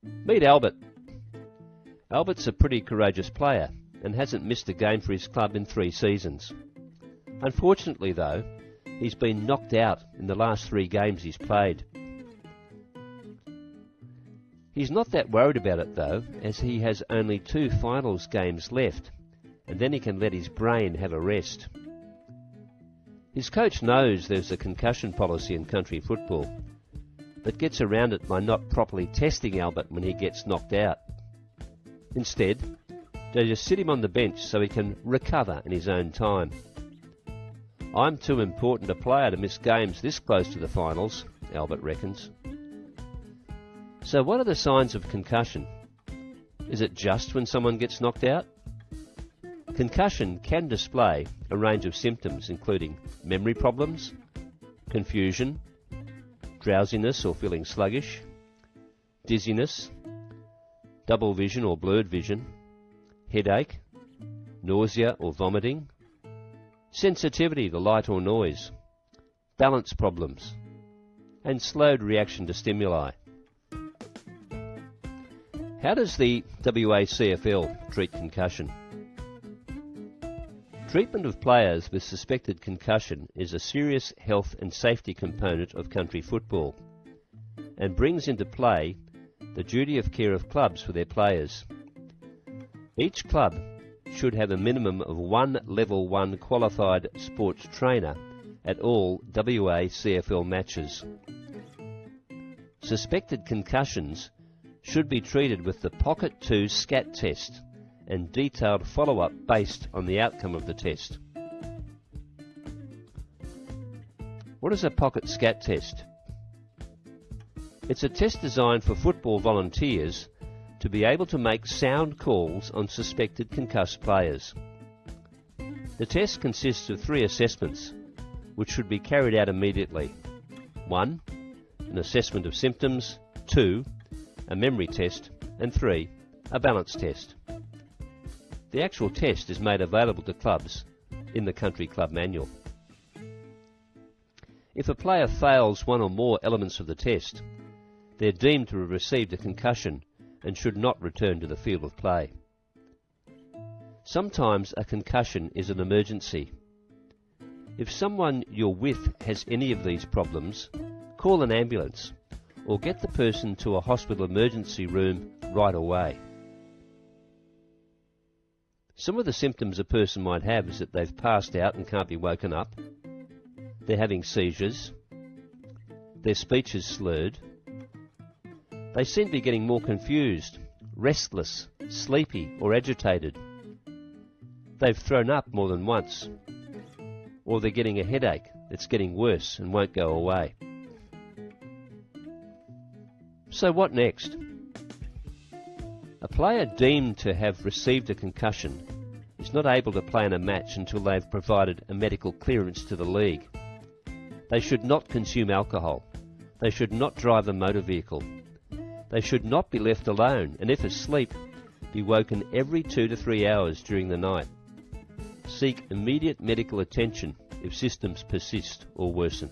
Meet Albert. Albert's a pretty courageous player and hasn't missed a game for his club in 3 seasons. Unfortunately, though, he's been knocked out in the last 3 games he's played. He's not that worried about it, though, as he has only 2 finals games left, and then he can let his brain have a rest. His coach knows there's a concussion policy in country football, but gets around it by not properly testing Albert when he gets knocked out. Instead, they just sit him on the bench so he can recover in his own time. I'm too important a player to miss games this close to the finals, Albert reckons. So what are the signs of concussion? Is it just when someone gets knocked out? Concussion can display a range of symptoms including memory problems, confusion, drowsiness or feeling sluggish, dizziness, double vision or blurred vision, headache, nausea or vomiting, sensitivity to light or noise, balance problems, and slowed reaction to stimuli. How does the WACFL treat concussion? Treatment of players with suspected concussion is a serious health and safety component of country football and brings into play the duty of care of clubs for their players. Each club should have a minimum of 1 Level 1 qualified sports trainer at all WACFL matches. Suspected concussions should be treated with the Pocket 2 SCAT test and detailed follow-up based on the outcome of the test. What is a Pocket SCAT test? It's a test designed for football volunteers to be able to make sound calls on suspected concussed players. The test consists of 3 assessments, which should be carried out immediately. 1, an assessment of symptoms. 2, a memory test. And 3, a balance test. The actual test is made available to clubs in the Country Club Manual. If a player fails one or more elements of the test, they're deemed to have received a concussion and should not return to the field of play. Sometimes a concussion is an emergency. If someone you're with has any of these problems, call an ambulance or get the person to a hospital emergency room right away. Some of the symptoms a person might have is that they've passed out and can't be woken up, they're having seizures, their speech is slurred, they seem to be getting more confused, restless, sleepy or agitated. They've thrown up more than once, or they're getting a headache that's getting worse and won't go away. So what next? A player deemed to have received a concussion is not able to play in a match until they've provided a medical clearance to the league. They should not consume alcohol. They should not drive a motor vehicle. They should not be left alone, and if asleep, be woken every 2 to 3 hours during the night. Seek immediate medical attention if symptoms persist or worsen.